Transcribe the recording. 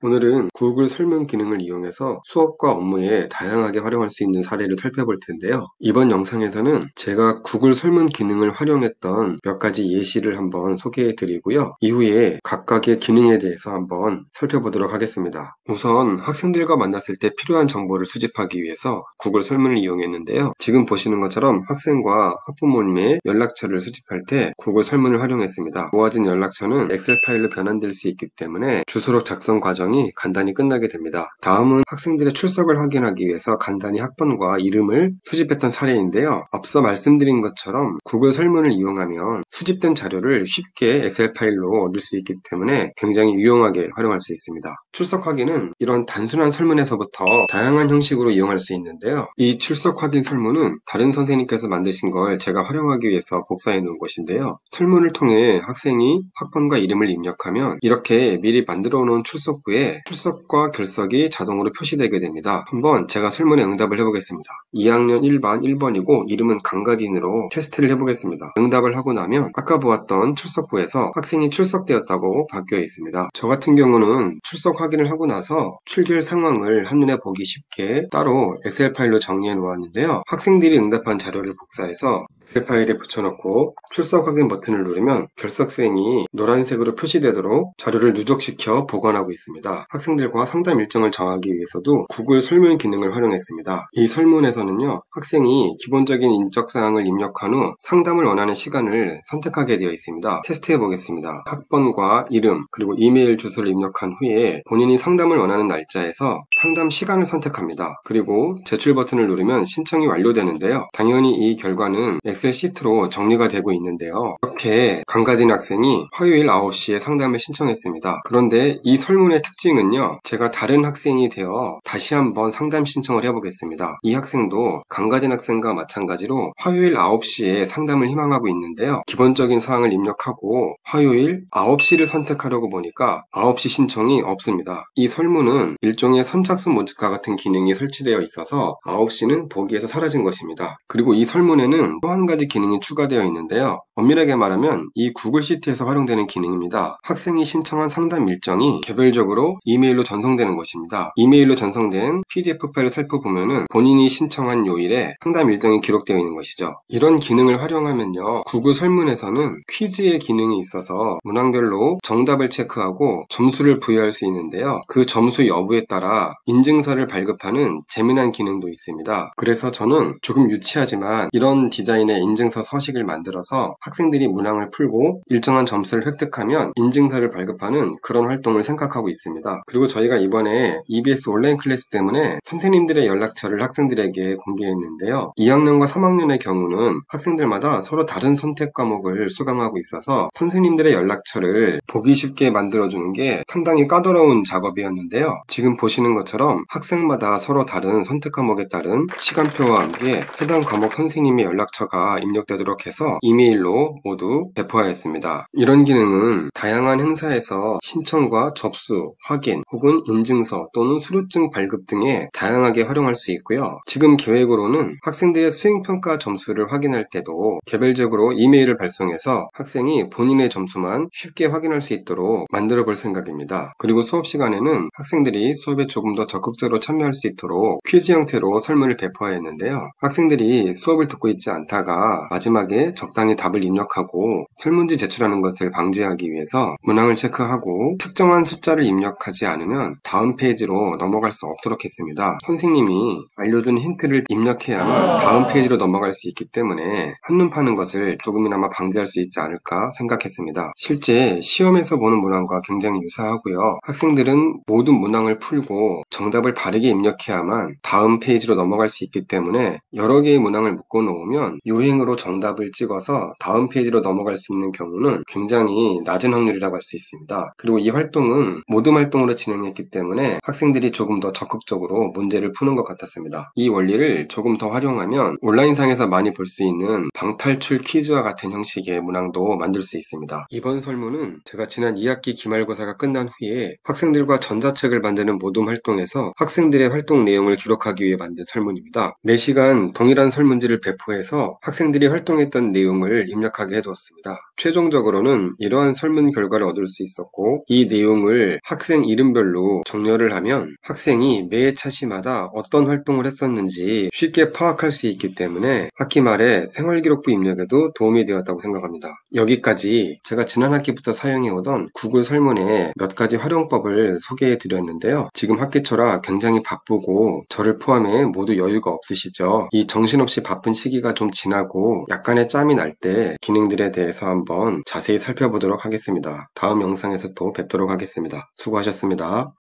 오늘은 구글 설문 기능을 이용해서 수업과 업무에 다양하게 활용할 수 있는 사례를 살펴볼 텐데요. 이번 영상에서는 제가 구글 설문 기능을 활용했던 몇 가지 예시를 한번 소개해 드리고요. 이후에 각각의 기능에 대해서 한번 살펴보도록 하겠습니다. 우선 학생들과 만났을 때 필요한 정보를 수집하기 위해서 구글 설문을 이용했는데요. 지금 보시는 것처럼 학생과 학부모님의 연락처를 수집할 때 구글 설문을 활용했습니다. 모아진 연락처는 엑셀 파일로 변환될 수 있기 때문에 주소록 작성 과정이 간단히 끝나게 됩니다. 다음은 학생들의 출석을 확인하기 위해서 간단히 학번과 이름을 수집했던 사례인데요. 앞서 말씀드린 것처럼 구글 설문을 이용하면 수집된 자료를 쉽게 엑셀 파일로 얻을 수 있기 때문에 굉장히 유용하게 활용할 수 있습니다. 출석 확인은 이런 단순한 설문에서부터 다양한 형식으로 이용할 수 있는데요. 이 출석 확인 설문은 다른 선생님께서 만드신 걸 제가 활용하기 위해서 복사해 놓은 것인데요. 설문을 통해 학생이 학번과 이름을 입력하면 이렇게 미리 만들어 놓은 출석부에 출석과 결석이 자동으로 표시되게 됩니다. 한번 제가 설문에 응답을 해보겠습니다. 2학년 1반 1번이고 이름은 강가진으로 테스트를 해보겠습니다. 응답을 하고 나면 아까 보았던 출석부에서 학생이 출석되었다고 바뀌어 있습니다. 저 같은 경우는 출석 확인을 하고 나서 출결 상황을 한눈에 보기 쉽게 따로 엑셀 파일로 정리해 놓았는데요. 학생들이 응답한 자료를 복사해서 엑셀 파일에 붙여놓고 출석 확인 버튼을 누르면 결석생이 노란색으로 표시되도록 자료를 누적시켜 보관하고 있습니다. 학생들과 상담 일정을 정하기 위해서도 구글 설문 기능을 활용했습니다. 이 설문에서는요, 학생이 기본적인 인적사항을 입력한 후 상담을 원하는 시간을 선택하게 되어 있습니다. 테스트해 보겠습니다. 학번과 이름 그리고 이메일 주소를 입력한 후에 본인이 상담을 원하는 날짜에서 상담 시간을 선택합니다. 그리고 제출 버튼을 누르면 신청이 완료되는데요. 당연히 이 결과는 엑셀 시트로 정리가 되고 있는데요. 이렇게 강가진 학생이 화요일 9시에 상담을 신청했습니다. 그런데 이 설문의 특징은요, 제가 다른 학생이 되어 다시 한번 상담 신청을 해보겠습니다. 이 학생도 강가진 학생과 마찬가지로 화요일 9시에 상담을 희망하고 있는데요. 기본적인 사항을 입력하고 화요일 9시를 선택하려고 보니까 9시 신청이 없습니다. 이 설문은 일종의 선착순 모집과 같은 기능이 설치되어 있어서 9시는 보기에서 사라진 것입니다. 그리고 이 설문에는 또 한 가지 기능이 추가되어 있는데요. 엄밀하게 말하면 이 구글 시트에서 활용되는 기능입니다. 학생이 신청한 상담 일정이 개별적으로 이메일로 전송되는 것입니다. 이메일로 전송된 PDF 파일을 살펴보면 본인이 신청한 요일에 상담 일정이 기록되어 있는 것이죠. 이런 기능을 활용하면요, 구글 설문에서는 퀴즈의 기능이 있어서 문항별로 정답을 체크하고 점수를 부여할 수 있는데요. 그 점수 여부에 따라 인증서를 발급하는 재미난 기능도 있습니다. 그래서 저는 조금 유치하지만 이런 디자인의 인증서 서식을 만들어서 학생들이 문항을 풀고 일정한 점수를 획득하면 인증서를 발급하는 그런 활동을 생각하고 있습니다. 그리고 저희가 이번에 EBS 온라인 클래스 때문에 선생님들의 연락처를 학생들에게 공개했는데요. 2학년과 3학년의 경우는 학생들마다 서로 다른 선택 과목을 수강하고 있어서 선생님들의 연락처를 보기 쉽게 만들어주는 게 상당히 까다로운 작업이었는데요. 지금 보시는 것처럼 학생마다 서로 다른 선택 과목에 따른 시간표와 함께 해당 과목 선생님의 연락처가 입력되도록 해서 이메일로 모두 배포하였습니다. 이런 기능은 다양한 행사에서 신청과 접수, 확인, 혹은 인증서 또는 수료증 발급 등에 다양하게 활용할 수 있고요. 지금 계획으로는 학생들의 수행평가 점수를 확인할 때도 개별적으로 이메일을 발송해서 학생이 본인의 점수만 쉽게 확인할 수 있도록 만들어 볼 생각입니다. 그리고 수업 시간에는 학생들이 수업에 조금 더 적극적으로 참여할 수 있도록 퀴즈 형태로 설문을 배포하였는데요. 학생들이 수업을 듣고 있지 않다가 마지막에 적당히 답을 입력하고 설문지 제출하는 것을 방지하기 위해서 문항을 체크하고 특정한 숫자를 입력하지 않으면 다음 페이지로 넘어갈 수 없도록 했습니다. 선생님이 알려준 힌트를 입력해야만 다음 페이지로 넘어갈 수 있기 때문에 한눈 파는 것을 조금이나마 방지할 수 있지 않을까 생각했습니다. 실제 시험에서 보는 문항과 굉장히 유사하고요. 학생들은 모든 문항을 풀고 정답을 바르게 입력해야만 다음 페이지로 넘어갈 수 있기 때문에 여러 개의 문항을 묶어 놓으면 요행으로 정답을 찍어서 다음 페이지로 넘어갈 수 있는 경우는 굉장히 낮은 확률이라고 할 수 있습니다. 그리고 이 활동은 모둠 활동으로 진행했기 때문에 학생들이 조금 더 적극적으로 문제를 푸는 것 같았습니다. 이 원리를 조금 더 활용하면 온라인상에서 많이 볼 수 있는 방탈출 퀴즈와 같은 형식의 문항도 만들 수 있습니다. 이번 설문은 제가 지난 2학기 기말고사가 끝난 후에 학생들과 전자책을 만드는 모둠 활동에서 학생들의 활동 내용을 기록하기 위해 만든 설문입니다. 4시간 동일한 설문지를 배포해서 학생들이 활동했던 내용을 입력하게 해두었습니다. 최종적으로는 이러한 설문 결과를 얻을 수 있었고 이 내용을 학생 학생 이름별로 정렬을 하면 학생이 매 차시마다 어떤 활동을 했었는지 쉽게 파악할 수 있기 때문에 학기 말에 생활기록부 입력에도 도움이 되었다고 생각합니다. 여기까지 제가 지난 학기부터 사용해오던 구글 설문의 몇 가지 활용법을 소개해 드렸는데요. 지금 학기 초라 굉장히 바쁘고 저를 포함해 모두 여유가 없으시죠? 이 정신없이 바쁜 시기가 좀 지나고 약간의 짬이 날 때 기능들에 대해서 한번 자세히 살펴보도록 하겠습니다. 다음 영상에서 또 뵙도록 하겠습니다. 수고하셨습니다.